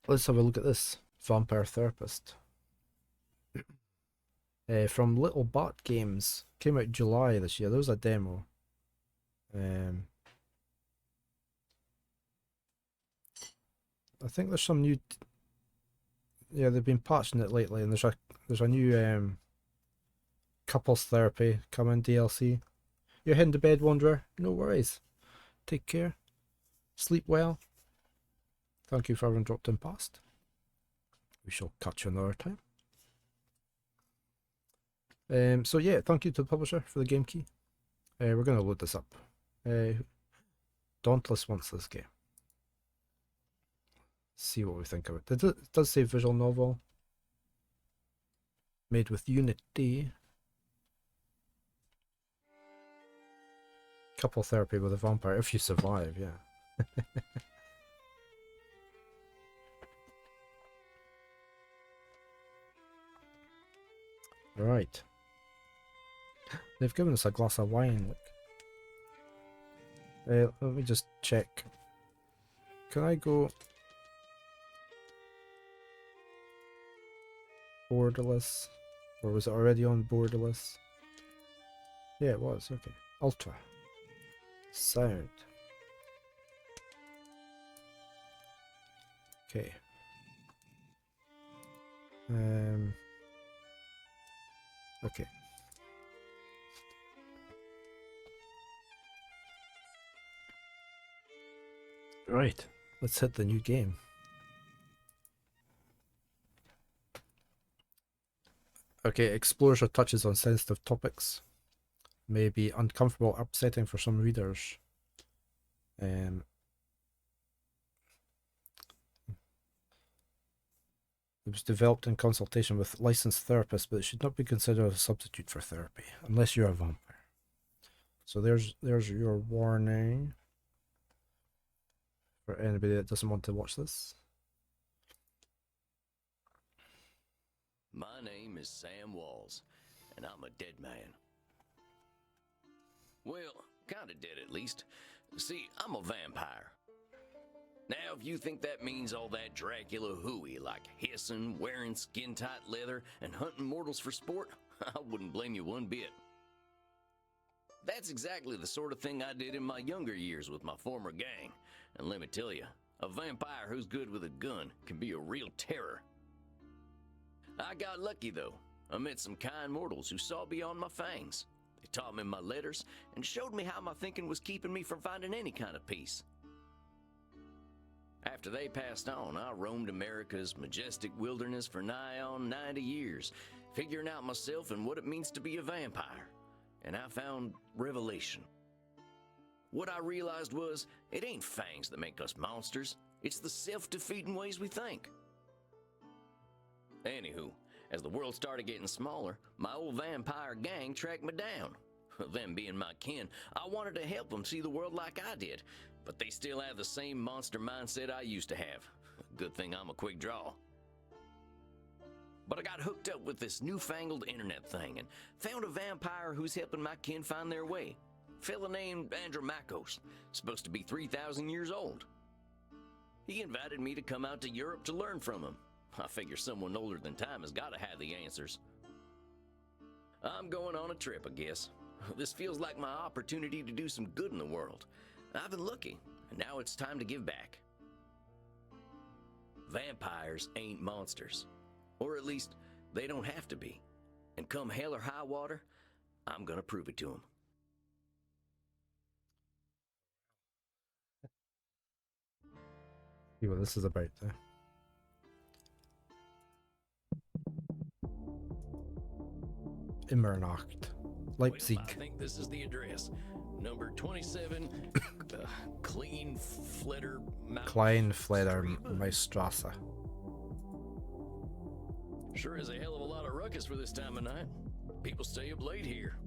Let's have a look at this vampire therapist. From Little Bout Games. Came out July this year. There was a demo. I think there's some new. Yeah, they've been patching it lately, and there's a new couples therapy coming DLC. You're heading to bed, Wanderer. No worries. Take care. Sleep well. Thank you for having dropped in past. We shall catch you another time. So yeah, thank you to the publisher for the game key. We're going to load this up. Dauntless wants this game. See what we think of it. It does say visual novel. Made with Unity. Couple therapy with a vampire, if you survive, yeah. Right. They've given us a glass of wine, look. Let me just check. Can I go borderless? Or was it already on borderless? Yeah, it was, okay. Ultra. Sound. Okay. Okay. Right. Let's hit the new game. Okay, explores or touches on sensitive topics. May be uncomfortable or upsetting for some readers. It was developed in consultation with licensed therapists, but it should not be considered a substitute for therapy, unless you're a vampire. So there's your warning for anybody that doesn't want to watch this. My name is Sam Walls, and I'm a dead man. Well, kinda dead at least. See, I'm a vampire. Now, if you think that means all that Dracula hooey, like hissing, wearing skin-tight leather, and hunting mortals for sport, I wouldn't blame you one bit. That's exactly the sort of thing I did in my younger years with my former gang. And let me tell you, a vampire who's good with a gun can be a real terror. I got lucky, though. I met some kind mortals who saw beyond my fangs. They taught me my letters and showed me how my thinking was keeping me from finding any kind of peace. After they passed on, I roamed America's majestic wilderness for nigh on 90 years, figuring out myself and what it means to be a vampire. And I found revelation. What I realized was, it ain't fangs that make us monsters. It's the self-defeating ways we think. Anywho, as the world started getting smaller, my old vampire gang tracked me down. Them being my kin, I wanted to help them see the world like I did, but they still have the same monster mindset I used to have. Good thing I'm a quick draw. But I got hooked up with this newfangled internet thing and found a vampire who's helping my kin find their way. A fella named Andromachos, supposed to be 3,000 years old. He invited me to come out to Europe to learn from him. I figure someone older than time has got to have the answers. I'm going on a trip, I guess. This feels like my opportunity to do some good in the world. I've been lucky, and now it's time to give back. Vampires ain't monsters. Or at least, they don't have to be. And come hell or high water, I'm gonna prove it to them. See what this is about, Immernacht, Leipzig. Well, I think this is the address. Number 27, Kleinfleder Meistrasse. Sure is a hell of a lot of ruckus for this time of night. People stay up late here.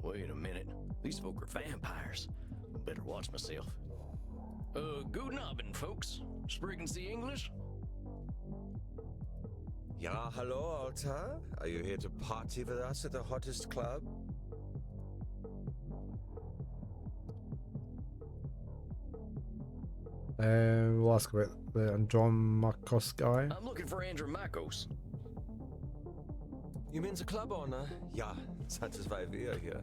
Wait a minute. These folk are vampires. Better watch myself. Guten Abend, folks. Sprechen Sie English? Ja, hello, Alta. Are you here to party with us at the hottest club? We'll ask about the Andromachos guy. I'm looking for Andromachos. You mean the club owner? Ja, das ist why we're here.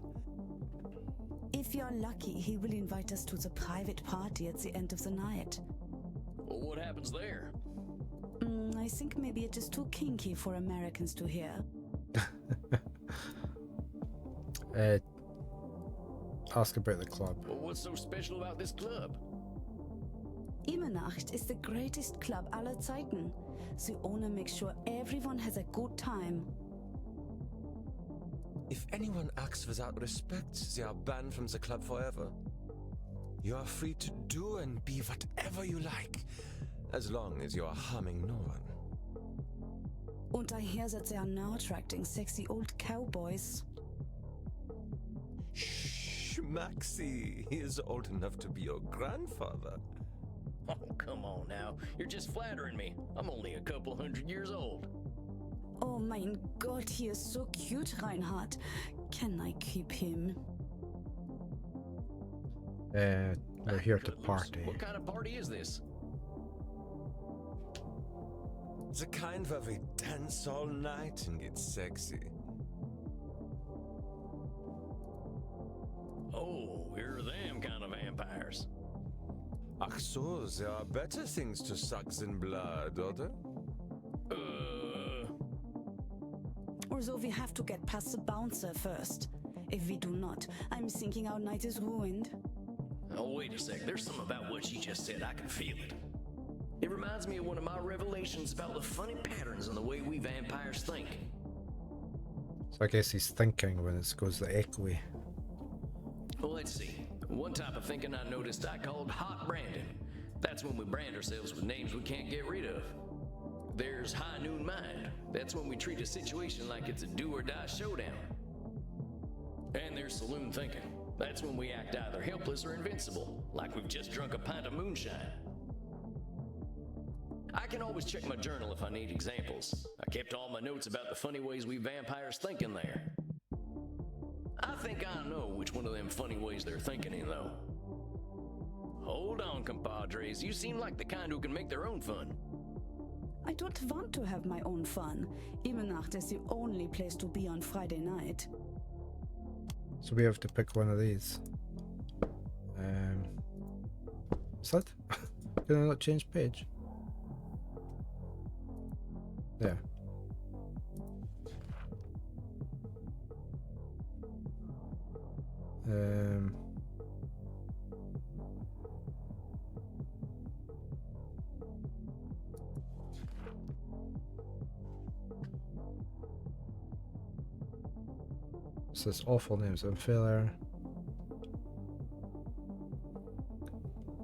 If you're lucky, he will invite us to the private party at the end of the night. Well, what happens there? I think maybe it is too kinky for Americans to hear. Ask about the club. Well, what's so special about this club? Immernacht is the greatest club aller Zeiten. The owner makes sure everyone has a good time. If anyone acts without respect, they are banned from the club forever. You are free to do and be whatever you like, as long as you are harming no one. And I hear that they are now attracting sexy old cowboys. Shh, Maxie, he is old enough to be your grandfather. Oh, come on now. You're just flattering me. I'm only a couple 100 years old. Oh mein Gott, he is so cute, Reinhard. Can I keep him? We're here to Good looks. party. What kind of party is this? The kind where we dance all night and get sexy. Oh, here are them kind of vampires. Ach so, there are better things to suck than blood, oder? Although we have to get past the bouncer first. If we do not, I'm thinking our night is ruined. Oh, wait a sec. There's something about what she just said. I can feel it. It reminds me of one of my revelations about the funny patterns in the way we vampires think. So I guess he's thinking when it goes the echoey. Well, let's see. One type of thinking I noticed I called hot branding. That's when we brand ourselves with names we can't get rid of. There's high noon mind. That's when we treat a situation like it's a do or die showdown. And there's saloon thinking. That's when we act either helpless or invincible, like we've just drunk a pint of moonshine. I can always check my journal if I need examples. I kept all my notes about the funny ways we vampires think in there. I think I know which one of them funny ways they're thinking in, though. Hold on, compadres. You seem like the kind who can make their own fun. I don't want to have my own fun. Immernacht is the only place to be on Friday night. So we have to pick one of these. Is that? Can I not change page? Yeah. It's this awful names and failure.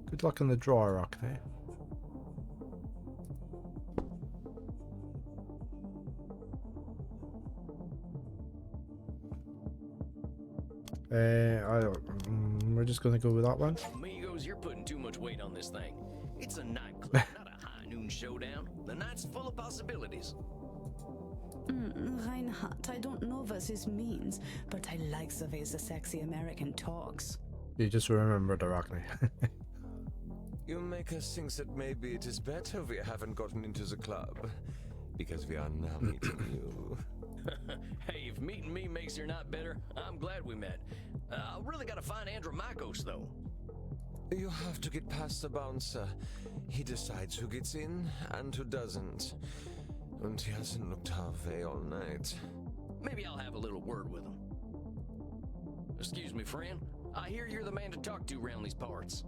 Good luck in the drawer, Rockney. We're just gonna go with that one. Amigos, you're putting too much weight on this thing. It's a nightclub, not a high noon showdown. The night's full of possibilities. Reinhard, I don't know what this means, but I like the way the sexy American talks. You just remembered the Rockney. You make us think that maybe it is better we haven't gotten into the club, because we are now meeting you. Hey, if meeting me makes your night better, I'm glad we met. I really gotta find Andromachos, though. You have to get past the bouncer. He decides who gets in and who doesn't. And he hasn't looked our way all night. Maybe I'll have a little word with him. Excuse me, friend. I hear you're the man to talk to around these parts.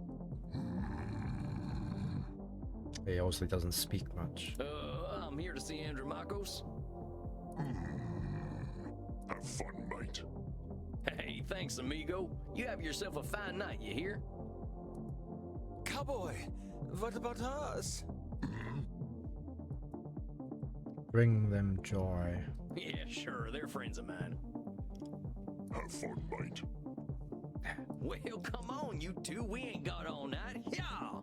He obviously doesn't speak much. I'm here to see Andromachos. Have fun, mate. Hey, thanks, amigo. You have yourself a fine night, you hear? Cowboy, what about us? Bring them joy. Yeah, sure, they're friends of mine. Have fun, mate. Well, come on, you two. We ain't got all night. Yeah!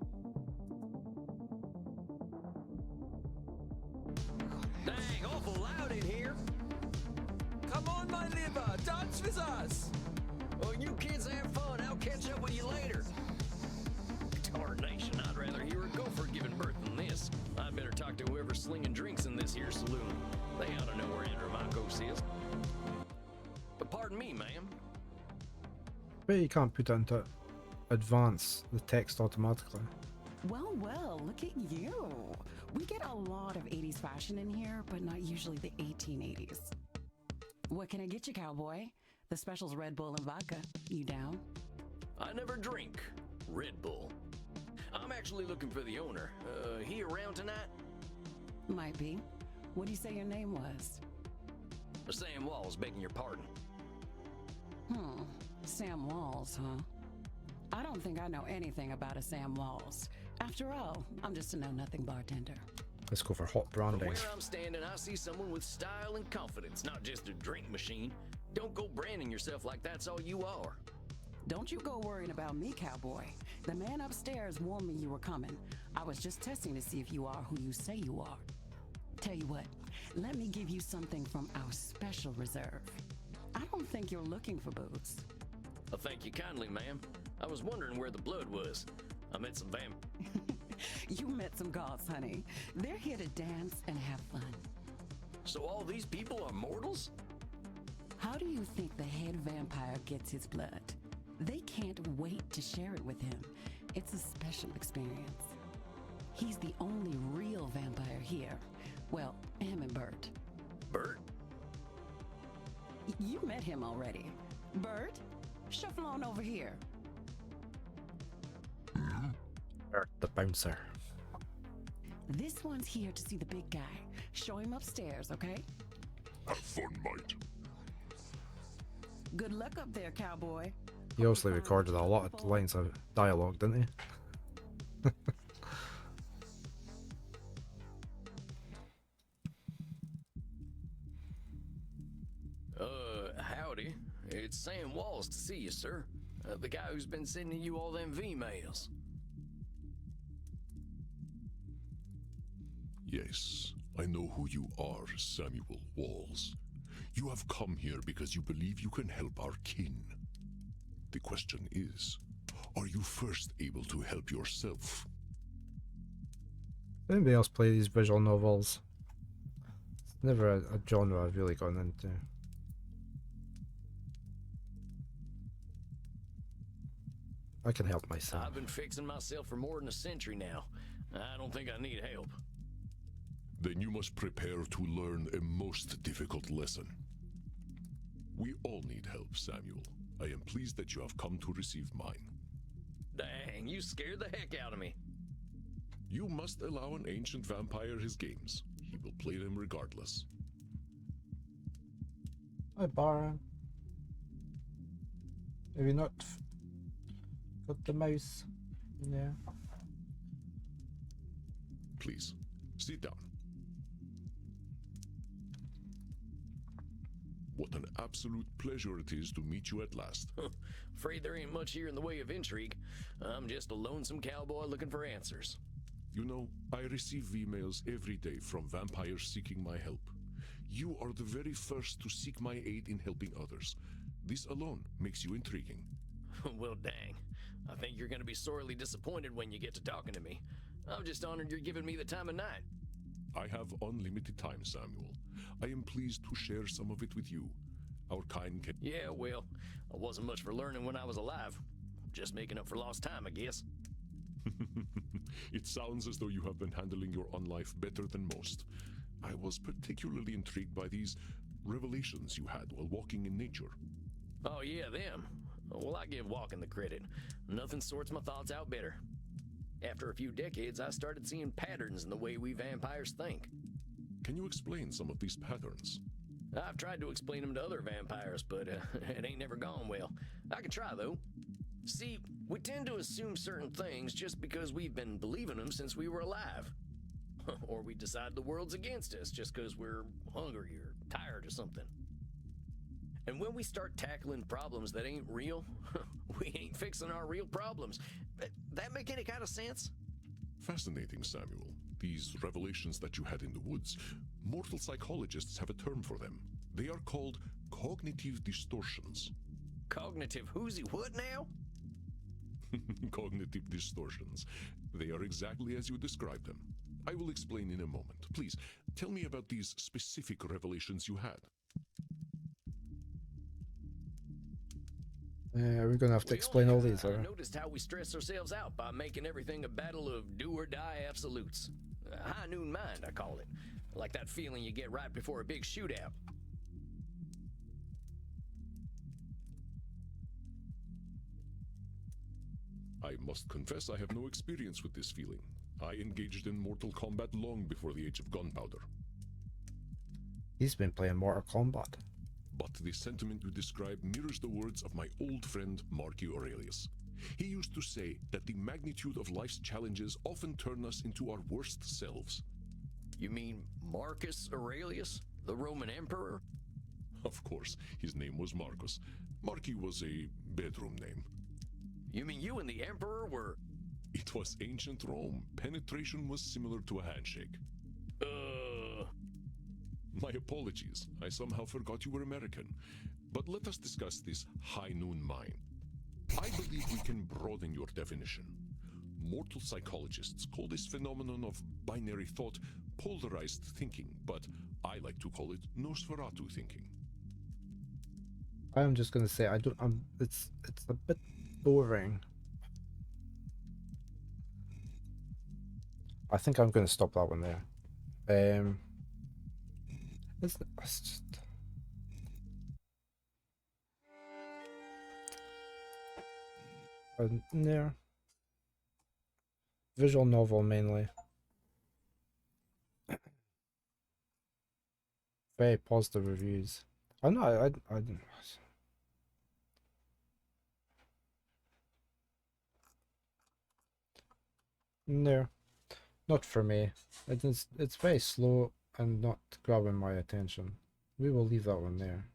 Dang, awful loud in here. Come on, my liver, dance with us! Well, you kids have fun. I'll catch up with you later. Tarnation, I'd rather hear I better talk to whoever's slinging drinks in this here saloon. They ought to know where Andromacos is. But pardon me, ma'am. But you can't put it into advance the text automatically. Well, well, look at you. We get a lot of 80s fashion in here, but not usually the 1880s. What can I get you, cowboy? The special's Red Bull and vodka. You down? I never drink Red Bull. I'm actually looking for the owner. He around tonight? Might be. What do you say your name was? Sam Walls, begging your pardon. Sam Walls, huh? I don't think I know anything about a Sam Walls. After all, I'm just a know-nothing bartender. Let's go for hot From branding. where I'm standing, I see someone with style and confidence, not just a drink machine. Don't go branding yourself like that's all you are. Don't you go worrying about me, cowboy. The man upstairs warned me you were coming. I was just testing to see if you are who you say you are. Tell you what, let me give you something from our special reserve. I don't think you're looking for booze. Well, thank you kindly, ma'am. I was wondering where the blood was. I met some You met some gods, honey. They're here to dance and have fun. So all these people are mortals? How do you think the head vampire gets his blood? They can't wait to share it with him. It's a special experience. He's the only real vampire here. Well, him and Bert. Bert? You met him already. Bert, shuffle on over here. Or the bouncer. This one's here to see the big guy. Show him upstairs, okay? Have fun, mate. Good luck up there, cowboy. He obviously recorded a lot of lines of dialogue, didn't he? Howdy. It's Sam Walls to see you, sir. The guy who's been sending you all them V-mails. Yes, I know who you are, Samuel Walls. You have come here because you believe you can help our kin. The question is, are you first able to help yourself? Anybody else play these visual novels? It's never a genre I've really gone into. I can help myself. I've been fixing myself for more than a century now. I don't think I need help. Then you must prepare to learn a most difficult lesson. We all need help, Samuel. I am pleased that you have come to receive mine. Dang, you scared the heck out of me. You must allow an ancient vampire his games. He will play them regardless. Hi, Baron. Have you not got the mouse? Yeah. Please, sit down. What an absolute pleasure it is to meet you at last. Afraid there ain't much here in the way of intrigue. I'm just a lonesome cowboy looking for answers. You know, I receive emails every day from vampires seeking my help. You are the very first to seek my aid in helping others. This alone makes you intriguing. Well, dang. I think you're gonna be sorely disappointed when you get to talking to me. I'm just honored you're giving me the time of night. I have unlimited time, Samuel. I am pleased to share some of it with you. Our kind can... Yeah, well, I wasn't much for learning when I was alive. Just making up for lost time, I guess. It sounds as though you have been handling your own life better than most. I was particularly intrigued by these revelations you had while walking in nature. Oh yeah, them. Well, I give walking the credit. Nothing sorts my thoughts out better. After a few decades, I started seeing patterns in the way we vampires think. Can you explain some of these patterns? I've tried to explain them to other vampires, but it ain't never gone well. I can try, though. See, we tend to assume certain things just because we've been believing them since we were alive. Or we decide the world's against us just because we're hungry or tired or something. And when we start tackling problems that ain't real, we ain't fixing our real problems. That make any kind of sense? Fascinating, Samuel. These revelations that you had in the woods, mortal psychologists have a term for them. They are called cognitive distortions. Cognitive who's he what now? Cognitive distortions. They are exactly as you described them. I will explain in a moment. Please, tell me about these specific revelations you had. We're gonna have to We explain all only, these, are we? noticed how we stress ourselves out by making everything a battle of do or die absolutes. High noon mind, I call it. Like that feeling you get right before a big shootout. I must confess I have no experience with this feeling. I engaged in Mortal Kombat long before the age of gunpowder. He's been playing Mortal Kombat. But the sentiment you describe mirrors the words of my old friend Marky Aurelius. He used to say that the magnitude of life's challenges often turn us into our worst selves. You mean Marcus Aurelius, the Roman emperor? Of course, his name was Marcus. Marky was a bedroom name. You mean you and the emperor were... It was ancient Rome. Penetration was similar to a handshake. My apologies. I somehow forgot you were American. But let us discuss this high noon mind. I believe we can broaden your definition. Mortal psychologists call this phenomenon of binary thought polarized thinking, but I like to call it Nosferatu thinking. I'm just gonna say it's a bit boring. I think I'm gonna stop that one there. It's just yeah. Visual novel mainly. Very positive reviews. I know. I no, not for me. It's very slow and not grabbing my attention. We will leave that one there.